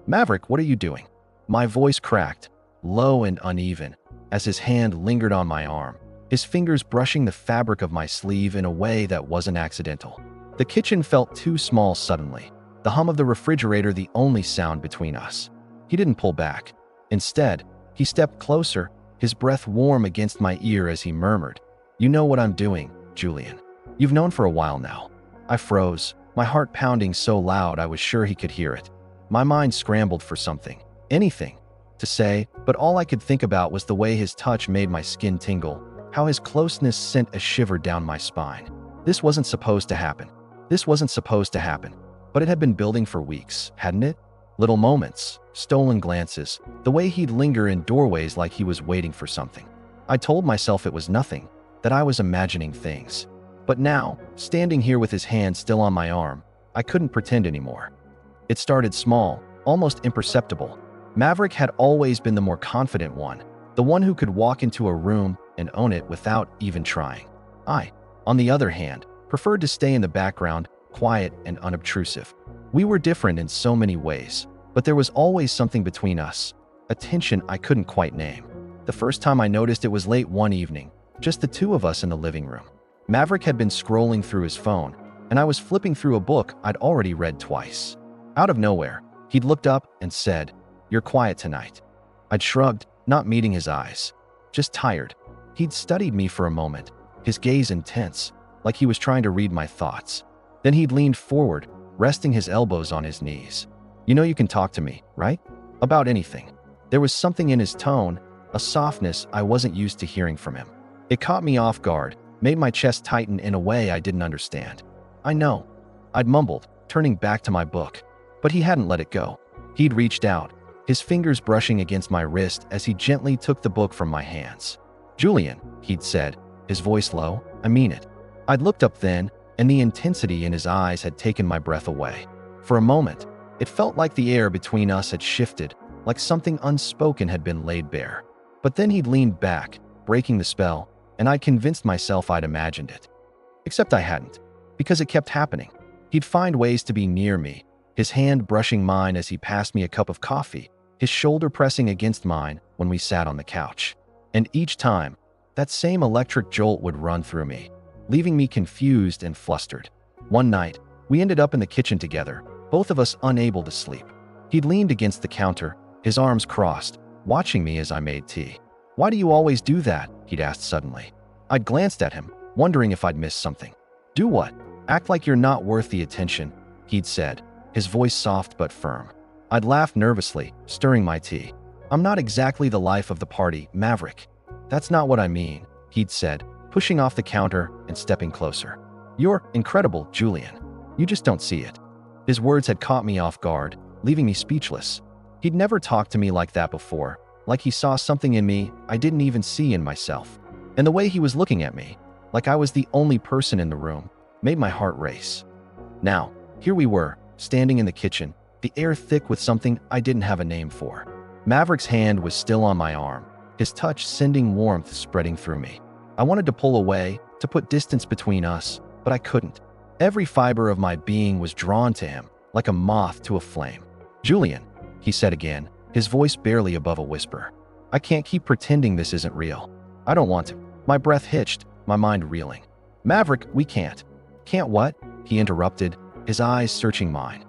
Maverick, what are you doing? My voice cracked, low and uneven, as his hand lingered on my arm, his fingers brushing the fabric of my sleeve in a way that wasn't accidental. The kitchen felt too small suddenly, the hum of the refrigerator the only sound between us. He didn't pull back. Instead, he stepped closer, his breath warm against my ear as he murmured, "You know what I'm doing, Julian. You've known for a while now." I froze, my heart pounding so loud I was sure he could hear it. My mind scrambled for something, anything, to say, but all I could think about was the way his touch made my skin tingle, how his closeness sent a shiver down my spine. This wasn't supposed to happen. This wasn't supposed to happen. But it had been building for weeks, hadn't it? Little moments, stolen glances, the way he'd linger in doorways like he was waiting for something. I told myself it was nothing, that I was imagining things. But now, standing here with his hand still on my arm, I couldn't pretend anymore. It started small, almost imperceptible. Maverick had always been the more confident one, the one who could walk into a room and own it without even trying. I, on the other hand, preferred to stay in the background, quiet and unobtrusive. We were different in so many ways, but there was always something between us, a tension I couldn't quite name. The first time I noticed it was late one evening, just the two of us in the living room. Maverick had been scrolling through his phone, and I was flipping through a book I'd already read twice. Out of nowhere, he'd looked up and said, "You're quiet tonight." I'd shrugged, not meeting his eyes. Just tired. He'd studied me for a moment, his gaze intense, like he was trying to read my thoughts. Then he'd leaned forward, resting his elbows on his knees. "You know you can talk to me, right? About anything." There was something in his tone, a softness I wasn't used to hearing from him. It caught me off guard, made my chest tighten in a way I didn't understand. "I know," I'd mumbled, turning back to my book. But he hadn't let it go. He'd reached out, his fingers brushing against my wrist as he gently took the book from my hands. "Julian," he'd said, his voice low, "I mean it." I'd looked up then, and the intensity in his eyes had taken my breath away. For a moment, it felt like the air between us had shifted, like something unspoken had been laid bare. But then he'd leaned back, breaking the spell, and I'd convinced myself I'd imagined it. Except I hadn't, because it kept happening. He'd find ways to be near me, his hand brushing mine as he passed me a cup of coffee, his shoulder pressing against mine when we sat on the couch. And each time, that same electric jolt would run through me, leaving me confused and flustered. One night, we ended up in the kitchen together, both of us unable to sleep. He'd leaned against the counter, his arms crossed, watching me as I made tea. "Why do you always do that?" he'd asked suddenly. I'd glanced at him, wondering if I'd missed something. "Do what? Act like you're not worth the attention," he'd said, his voice soft but firm. I'd laughed nervously, stirring my tea. "I'm not exactly the life of the party, Maverick." "That's not what I mean," he'd said, pushing off the counter and stepping closer. "You're incredible, Julian. You just don't see it." His words had caught me off guard, leaving me speechless. He'd never talked to me like that before, like he saw something in me I didn't even see in myself. And the way he was looking at me, like I was the only person in the room, made my heart race. Now, here we were, standing in the kitchen, the air thick with something I didn't have a name for. Maverick's hand was still on my arm, his touch sending warmth spreading through me. I wanted to pull away, to put distance between us, but I couldn't. Every fiber of my being was drawn to him, like a moth to a flame. "Julian," he said again, his voice barely above a whisper. "I can't keep pretending this isn't real. I don't want to." My breath hitched, my mind reeling. "Maverick, we can't." "Can't what?" he interrupted, his eyes searching mine.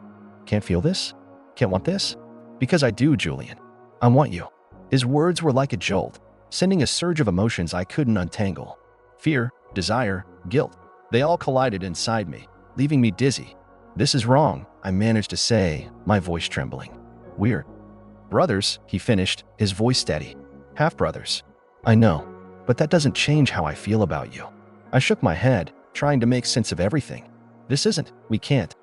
"Can't feel this? Can't want this?" "Because I do, Julian. I want you." His words were like a jolt, sending a surge of emotions I couldn't untangle. Fear, desire, guilt. They all collided inside me, leaving me dizzy. "This is wrong," I managed to say, my voice trembling. "We're brothers," he finished, his voice steady. "Half-brothers." "I know, but that doesn't change how I feel about you." I shook my head, trying to make sense of everything. We can't."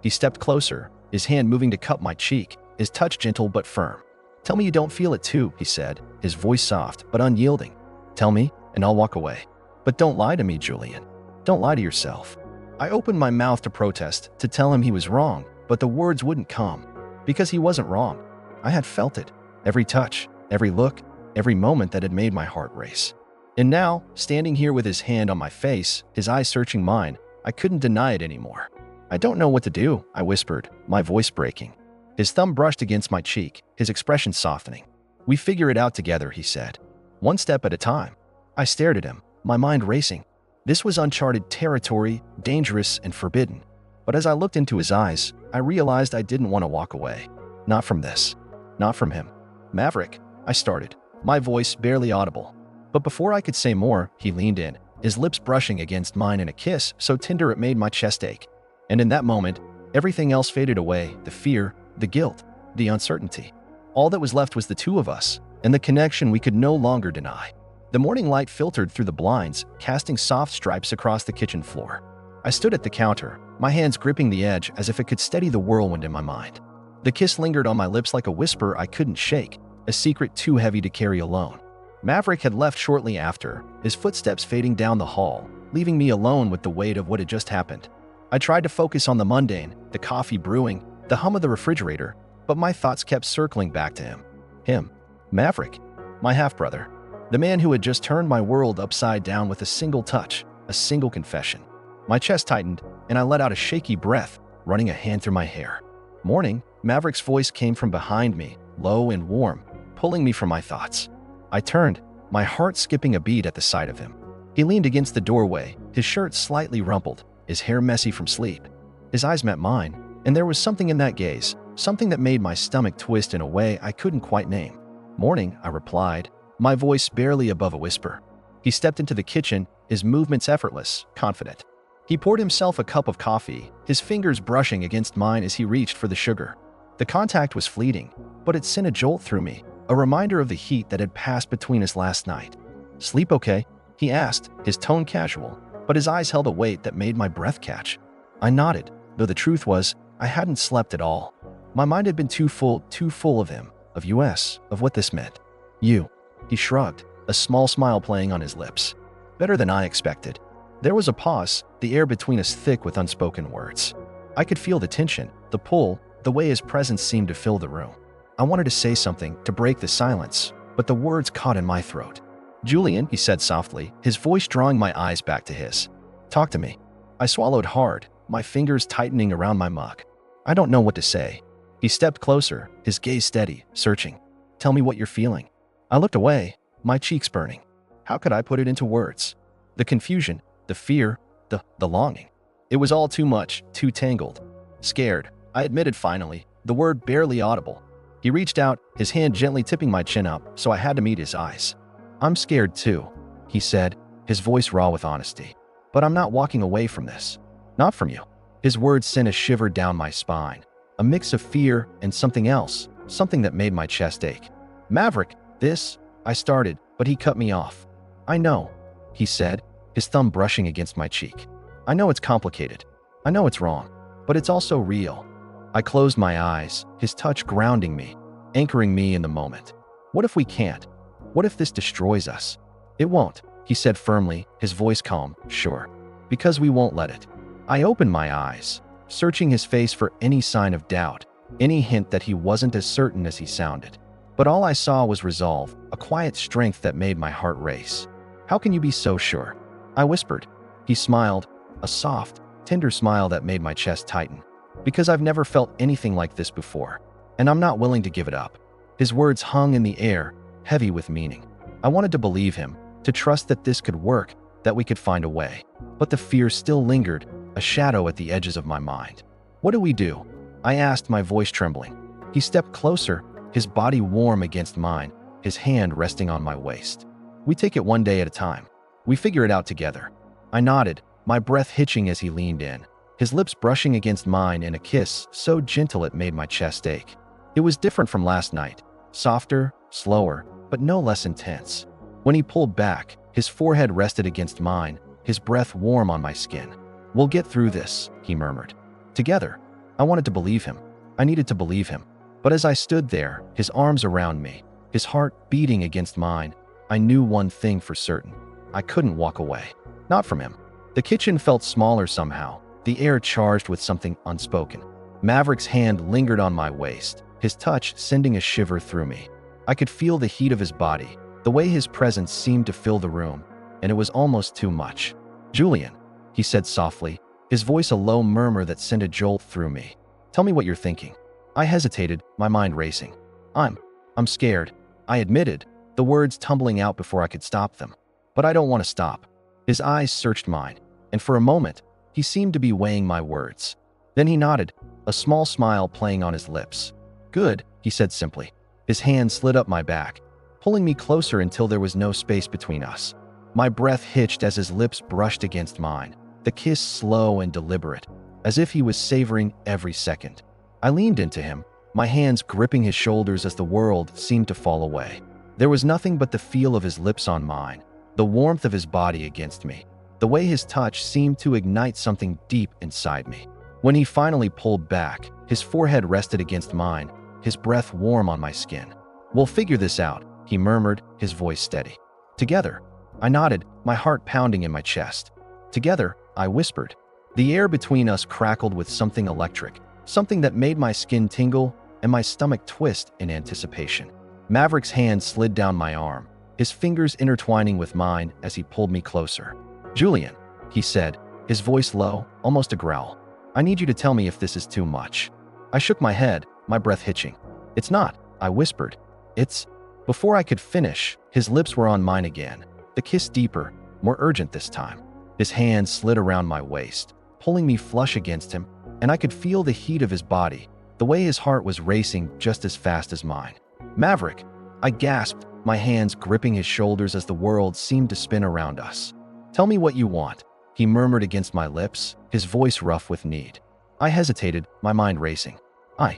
He stepped closer, his hand moving to cup my cheek, his touch gentle but firm. "Tell me you don't feel it too," he said, his voice soft but unyielding. "Tell me, and I'll walk away. But don't lie to me, Julian. Don't lie to yourself." I opened my mouth to protest, to tell him he was wrong, but the words wouldn't come. Because he wasn't wrong. I had felt it. Every touch, every look, every moment that had made my heart race. And now, standing here with his hand on my face, his eyes searching mine, I couldn't deny it anymore. "I don't know what to do," I whispered, my voice breaking. His thumb brushed against my cheek, his expression softening. "We figure it out together," he said. "One step at a time." I stared at him, my mind racing. This was uncharted territory, dangerous and forbidden. But as I looked into his eyes, I realized I didn't want to walk away. Not from this. Not from him. "Maverick," I started, my voice barely audible. But before I could say more, he leaned in, his lips brushing against mine in a kiss so tender it made my chest ache. And in that moment, everything else faded away, the fear, the guilt, the uncertainty. All that was left was the two of us, and the connection we could no longer deny. The morning light filtered through the blinds, casting soft stripes across the kitchen floor. I stood at the counter, my hands gripping the edge as if it could steady the whirlwind in my mind. The kiss lingered on my lips like a whisper I couldn't shake, a secret too heavy to carry alone. Maverick had left shortly after, his footsteps fading down the hall, leaving me alone with the weight of what had just happened. I tried to focus on the mundane, the coffee brewing, the hum of the refrigerator, but my thoughts kept circling back to him. Him. Maverick. My half-brother. The man who had just turned my world upside down with a single touch, a single confession. My chest tightened, and I let out a shaky breath, running a hand through my hair. "Morning," Maverick's voice came from behind me, low and warm, pulling me from my thoughts. I turned, my heart skipping a beat at the sight of him. He leaned against the doorway, his shirt slightly rumpled, his hair messy from sleep. His eyes met mine, and there was something in that gaze, something that made my stomach twist in a way I couldn't quite name. "Morning," I replied, my voice barely above a whisper. He stepped into the kitchen, his movements effortless, confident. He poured himself a cup of coffee, his fingers brushing against mine as he reached for the sugar. The contact was fleeting, but it sent a jolt through me, a reminder of the heat that had passed between us last night. "Sleep okay?" he asked, his tone casual, but his eyes held a weight that made my breath catch. I nodded, though the truth was, I hadn't slept at all. My mind had been too full of him, of US, of what this meant. "You." He shrugged, a small smile playing on his lips. Better than I expected. There was a pause, the air between us thick with unspoken words. I could feel the tension, the pull, the way his presence seemed to fill the room. I wanted to say something, to break the silence, but the words caught in my throat. "Julian," he said softly, his voice drawing my eyes back to his. "Talk to me." I swallowed hard, my fingers tightening around my mug. "I don't know what to say." He stepped closer, his gaze steady, searching. "Tell me what you're feeling." I looked away, my cheeks burning. How could I put it into words? The confusion, the fear, the longing. It was all too much, too tangled. "Scared," I admitted finally, the word barely audible. He reached out, his hand gently tipping my chin up, so I had to meet his eyes. "I'm scared too," he said, his voice raw with honesty. "But I'm not walking away from this. Not from you." His words sent a shiver down my spine, a mix of fear and something else, something that made my chest ache. "Maverick, this," I started, but he cut me off. "I know," he said, his thumb brushing against my cheek. "I know it's complicated. I know it's wrong, but it's also real." I closed my eyes, his touch grounding me, anchoring me in the moment. "What if we can't? What if this destroys us?" "It won't," he said firmly, his voice calm, "Sure. Because we won't let it." I opened my eyes, searching his face for any sign of doubt, any hint that he wasn't as certain as he sounded. But all I saw was resolve, a quiet strength that made my heart race. "How can you be so sure?" I whispered. He smiled, a soft, tender smile that made my chest tighten. "Because I've never felt anything like this before, and I'm not willing to give it up." His words hung in the air, heavy with meaning. I wanted to believe him, to trust that this could work, that we could find a way. But the fear still lingered, a shadow at the edges of my mind. "What do we do?" I asked, my voice trembling. He stepped closer, his body warm against mine, his hand resting on my waist. "We take it one day at a time. We figure it out together." I nodded, my breath hitching as he leaned in, his lips brushing against mine in a kiss so gentle it made my chest ache. It was different from last night, softer, slower, but no less intense. When he pulled back, his forehead rested against mine, his breath warm on my skin. "We'll get through this," he murmured. "Together." I wanted to believe him. I needed to believe him. But as I stood there, his arms around me, his heart beating against mine, I knew one thing for certain. I couldn't walk away. Not from him. The kitchen felt smaller somehow, the air charged with something unspoken. Maverick's hand lingered on my waist, his touch sending a shiver through me. I could feel the heat of his body, the way his presence seemed to fill the room, and it was almost too much. "Julian," he said softly, his voice a low murmur that sent a jolt through me. "Tell me what you're thinking." I hesitated, my mind racing. I'm scared, I admitted, the words tumbling out before I could stop them. But I don't want to stop. His eyes searched mine, and for a moment, he seemed to be weighing my words. Then he nodded, a small smile playing on his lips. Good, he said simply. His hand slid up my back, pulling me closer until there was no space between us. My breath hitched as his lips brushed against mine, the kiss slow and deliberate, as if he was savoring every second. I leaned into him, my hands gripping his shoulders as the world seemed to fall away. There was nothing but the feel of his lips on mine, the warmth of his body against me. The way his touch seemed to ignite something deep inside me. When he finally pulled back, his forehead rested against mine, his breath warm on my skin. "We'll figure this out," he murmured, his voice steady. "Together." I nodded, my heart pounding in my chest. "Together," I whispered. The air between us crackled with something electric, something that made my skin tingle and my stomach twist in anticipation. Maverick's hand slid down my arm, his fingers intertwining with mine as he pulled me closer. "Julian," he said, his voice low, almost a growl. "I need you to tell me if this is too much." I shook my head, my breath hitching. "It's not," I whispered. "It's—" Before I could finish, his lips were on mine again, the kiss deeper, more urgent this time. His hand slid around my waist, pulling me flush against him, and I could feel the heat of his body, the way his heart was racing just as fast as mine. "Maverick," I gasped, my hands gripping his shoulders as the world seemed to spin around us. "Tell me what you want," he murmured against my lips, his voice rough with need. I hesitated, my mind racing. I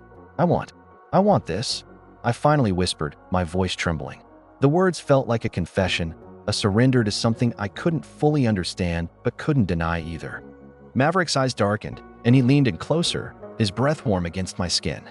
want this," I finally whispered, my voice trembling. The words felt like a confession, a surrender to something I couldn't fully understand but couldn't deny either. Maverick's eyes darkened, and he leaned in closer, his breath warm against my skin.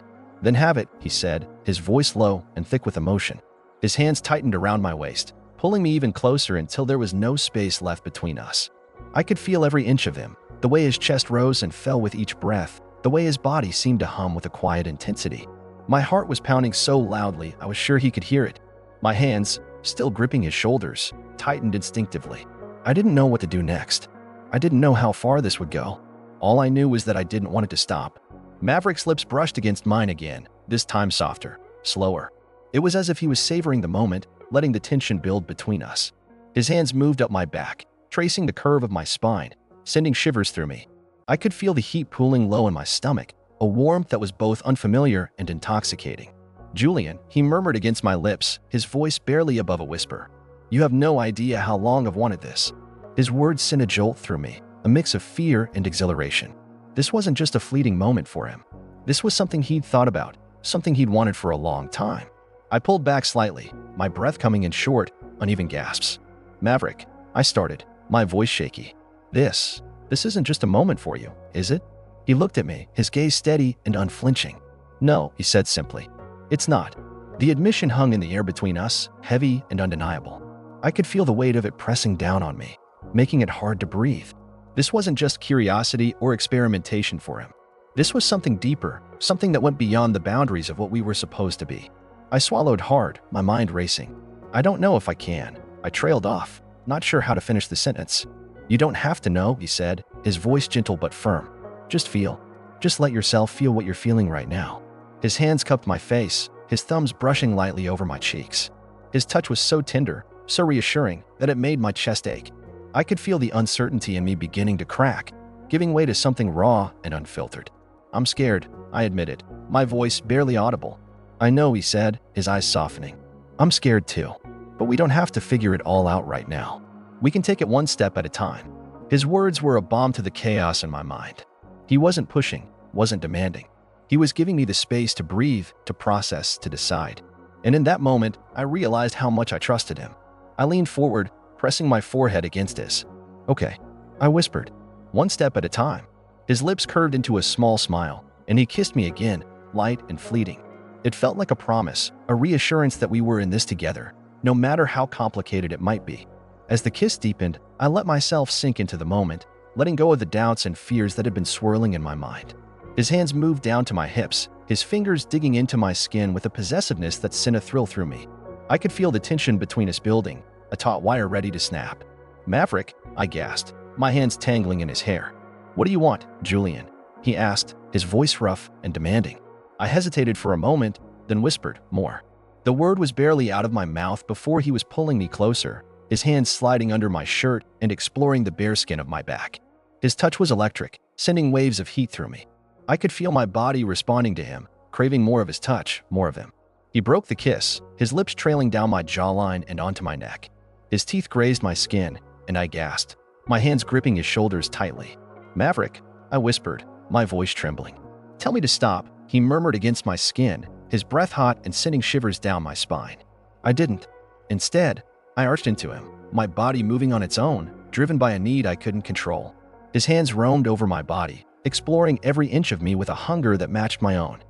"Then have it," he said, his voice low and thick with emotion. His hands tightened around my waist, pulling me even closer until there was no space left between us. I could feel every inch of him, the way his chest rose and fell with each breath, the way his body seemed to hum with a quiet intensity. My heart was pounding so loudly I was sure he could hear it. My hands, still gripping his shoulders, tightened instinctively. I didn't know what to do next. I didn't know how far this would go. All I knew was that I didn't want it to stop. Maverick's lips brushed against mine again, this time softer, slower. It was as if he was savoring the moment, letting the tension build between us. His hands moved up my back, tracing the curve of my spine, sending shivers through me. I could feel the heat pooling low in my stomach, a warmth that was both unfamiliar and intoxicating. "Julian," he murmured against my lips, his voice barely above a whisper. "You have no idea how long I've wanted this." His words sent a jolt through me, a mix of fear and exhilaration. This wasn't just a fleeting moment for him. This was something he'd thought about, something he'd wanted for a long time. I pulled back slightly, my breath coming in short, uneven gasps. "Maverick," I started, my voice shaky. This isn't just a moment for you, is it?" He looked at me, his gaze steady and unflinching. "No," he said simply. "It's not." The admission hung in the air between us, heavy and undeniable. I could feel the weight of it pressing down on me, making it hard to breathe. This wasn't just curiosity or experimentation for him. This was something deeper, something that went beyond the boundaries of what we were supposed to be. I swallowed hard, my mind racing. "I don't know if I can." I trailed off, not sure how to finish the sentence. "You don't have to know," he said, his voice gentle but firm. "Just feel. Just let yourself feel what you're feeling right now." His hands cupped my face, his thumbs brushing lightly over my cheeks. His touch was so tender, so reassuring, that it made my chest ache. I could feel the uncertainty in me beginning to crack, giving way to something raw and unfiltered. "I'm scared," I admitted, my voice barely audible. "I know," he said, his eyes softening. "I'm scared too. But we don't have to figure it all out right now. We can take it one step at a time." His words were a balm to the chaos in my mind. He wasn't pushing, wasn't demanding. He was giving me the space to breathe, to process, to decide. And in that moment, I realized how much I trusted him. I leaned forward, pressing my forehead against his. "Okay," I whispered, "one step at a time." His lips curved into a small smile, and he kissed me again, light and fleeting. It felt like a promise, a reassurance that we were in this together, no matter how complicated it might be. As the kiss deepened, I let myself sink into the moment, letting go of the doubts and fears that had been swirling in my mind. His hands moved down to my hips, his fingers digging into my skin with a possessiveness that sent a thrill through me. I could feel the tension between us building, a taut wire ready to snap. "Maverick," I gasped, my hands tangling in his hair. "What do you want, Julian?" he asked, his voice rough and demanding. I hesitated for a moment, then whispered, "More." The word was barely out of my mouth before he was pulling me closer, his hands sliding under my shirt and exploring the bare skin of my back. His touch was electric, sending waves of heat through me. I could feel my body responding to him, craving more of his touch, more of him. He broke the kiss, his lips trailing down my jawline and onto my neck. His teeth grazed my skin, and I gasped, my hands gripping his shoulders tightly. "Maverick," I whispered, my voice trembling. "Tell me to stop," he murmured against my skin, his breath hot and sending shivers down my spine. I didn't. Instead, I arched into him, my body moving on its own, driven by a need I couldn't control. His hands roamed over my body, exploring every inch of me with a hunger that matched my own.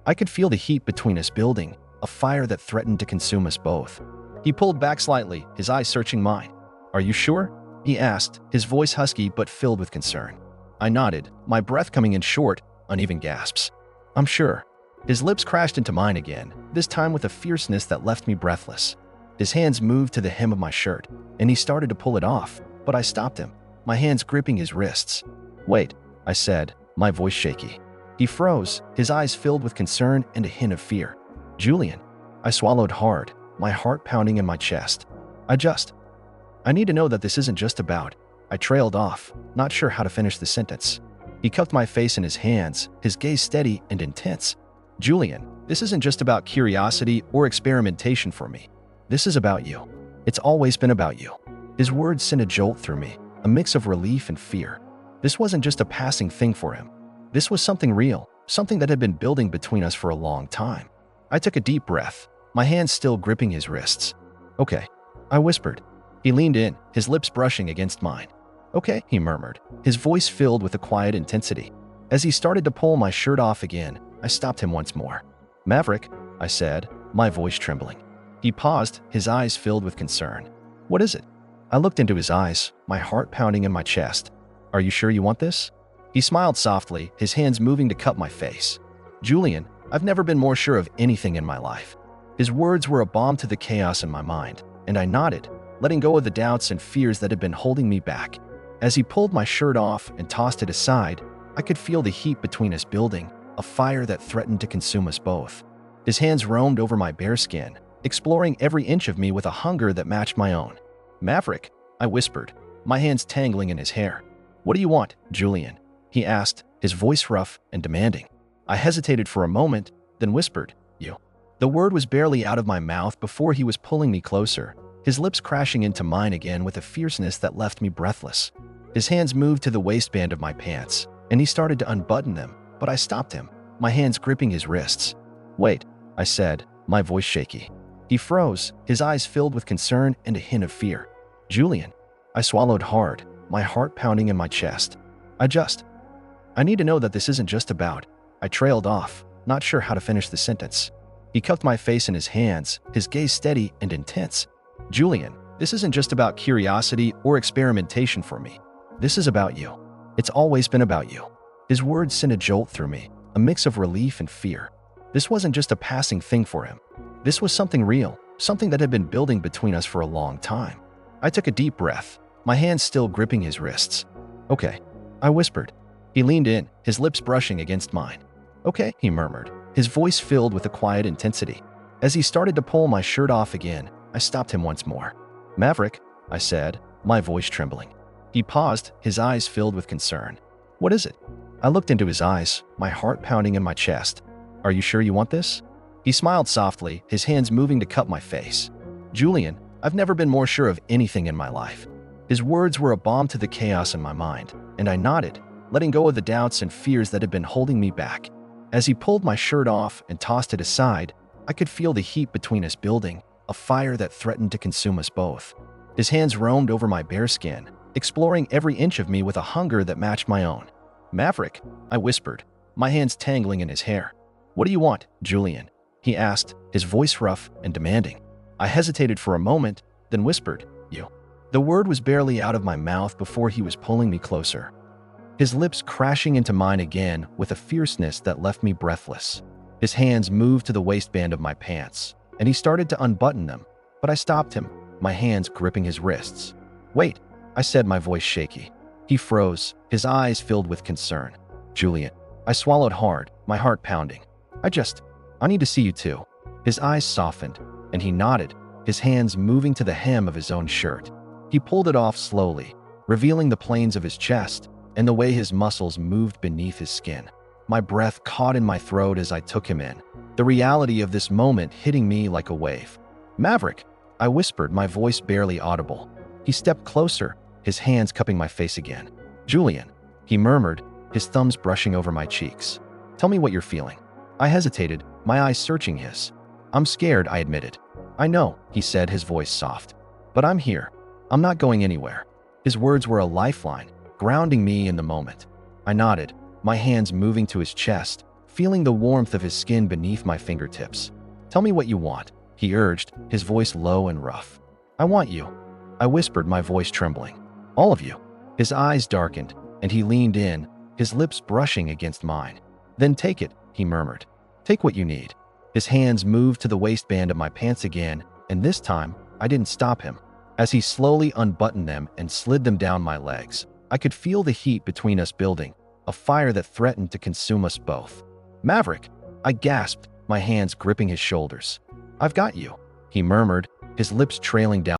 I could feel the heat between us building, a fire that threatened to consume us both. He pulled back slightly, his eyes searching mine. "Are you sure?" he asked, his voice husky but filled with concern. I nodded, my breath coming in short, uneven gasps. "I'm sure." His lips crashed into mine again, this time with a fierceness that left me breathless. His hands moved to the hem of my shirt, and he started to pull it off, but I stopped him, my hands gripping his wrists. "Wait," I said, my voice shaky. He froze, his eyes filled with concern and a hint of fear. "Julian." I swallowed hard, my heart pounding in my chest. I need to know that this isn't just about." I trailed off, not sure how to finish the sentence. He cupped my face in his hands, his gaze steady and intense. "Julian, this isn't just about curiosity or experimentation for me. This is about you. It's always been about you." His words sent a jolt through me, a mix of relief and fear. This wasn't just a passing thing for him. This was something real, something that had been building between us for a long time. I took a deep breath, my hands still gripping his wrists. "Okay," I whispered. He leaned in, his lips brushing against mine. "Okay," he murmured, his voice filled with a quiet intensity. As he started to pull my shirt off again, I stopped him once more. "Maverick," I said, my voice trembling. He paused, his eyes filled with concern. "What is it?" I looked into his eyes, my heart pounding in my chest. "Are you sure you want this?" He smiled softly, his hands moving to cup my face. "Julian, I've never been more sure of anything in my life." His words were a balm to the chaos in my mind, and I nodded, letting go of the doubts and fears that had been holding me back. As he pulled my shirt off and tossed it aside, I could feel the heat between us building, a fire that threatened to consume us both. His hands roamed over my bare skin, exploring every inch of me with a hunger that matched my own. "Maverick," I whispered, my hands tangling in his hair. "What do you want, Julian?" he asked, his voice rough and demanding. I hesitated for a moment, then whispered, "You." The word was barely out of my mouth before he was pulling me closer, his lips crashing into mine again with a fierceness that left me breathless. His hands moved to the waistband of my pants, and he started to unbutton them, but I stopped him, my hands gripping his wrists. "Wait," I said, my voice shaky. He froze, his eyes filled with concern and a hint of fear. "Julian." I swallowed hard, my heart pounding in my chest. I need to know that this isn't just about." I trailed off, not sure how to finish the sentence. He cupped my face in his hands, his gaze steady and intense. "Julian, this isn't just about curiosity or experimentation for me. This is about you. It's always been about you." His words sent a jolt through me, a mix of relief and fear. This wasn't just a passing thing for him. This was something real, something that had been building between us for a long time. I took a deep breath, my hands still gripping his wrists. "Okay," I whispered. He leaned in, his lips brushing against mine. "Okay," he murmured, his voice filled with a quiet intensity. As he started to pull my shirt off again, I stopped him once more. "Maverick," I said, my voice trembling. He paused, his eyes filled with concern. "What is it?" I looked into his eyes, my heart pounding in my chest. "Are you sure you want this?" He smiled softly, his hands moving to cup my face. "Julian, I've never been more sure of anything in my life." His words were a balm to the chaos in my mind, and I nodded, letting go of the doubts and fears that had been holding me back. As he pulled my shirt off and tossed it aside, I could feel the heat between us building, a fire that threatened to consume us both. His hands roamed over my bare skin, exploring every inch of me with a hunger that matched my own. "Maverick," I whispered, my hands tangling in his hair. "What do you want, Julian?" he asked, his voice rough and demanding. I hesitated for a moment, then whispered, "You." The word was barely out of my mouth before he was pulling me closer, his lips crashing into mine again with a fierceness that left me breathless. His hands moved to the waistband of my pants, and he started to unbutton them, but I stopped him, my hands gripping his wrists. "Wait," I said, my voice shaky. He froze, his eyes filled with concern. "Julian." I swallowed hard, my heart pounding. I need to see you too." His eyes softened, and he nodded, his hands moving to the hem of his own shirt. He pulled it off slowly, revealing the planes of his chest and the way his muscles moved beneath his skin. My breath caught in my throat as I took him in, the reality of this moment hitting me like a wave. "Maverick," I whispered, my voice barely audible. He stepped closer, his hands cupping my face again. "Julian," he murmured, his thumbs brushing over my cheeks. "Tell me what you're feeling." I hesitated, my eyes searching his. "I'm scared," I admitted. "I know," he said, his voice soft. "But I'm here. I'm not going anywhere." His words were a lifeline, grounding me in the moment. I nodded, my hands moving to his chest, feeling the warmth of his skin beneath my fingertips. "Tell me what you want," he urged, his voice low and rough. "I want you," I whispered, my voice trembling. "All of you." His eyes darkened, and he leaned in, his lips brushing against mine. "Then take it," he murmured. "Take what you need." His hands moved to the waistband of my pants again, and this time, I didn't stop him. As he slowly unbuttoned them and slid them down my legs, I could feel the heat between us building, a fire that threatened to consume us both. "Maverick," I gasped, my hands gripping his shoulders. "I've got you," he murmured, his lips trailing down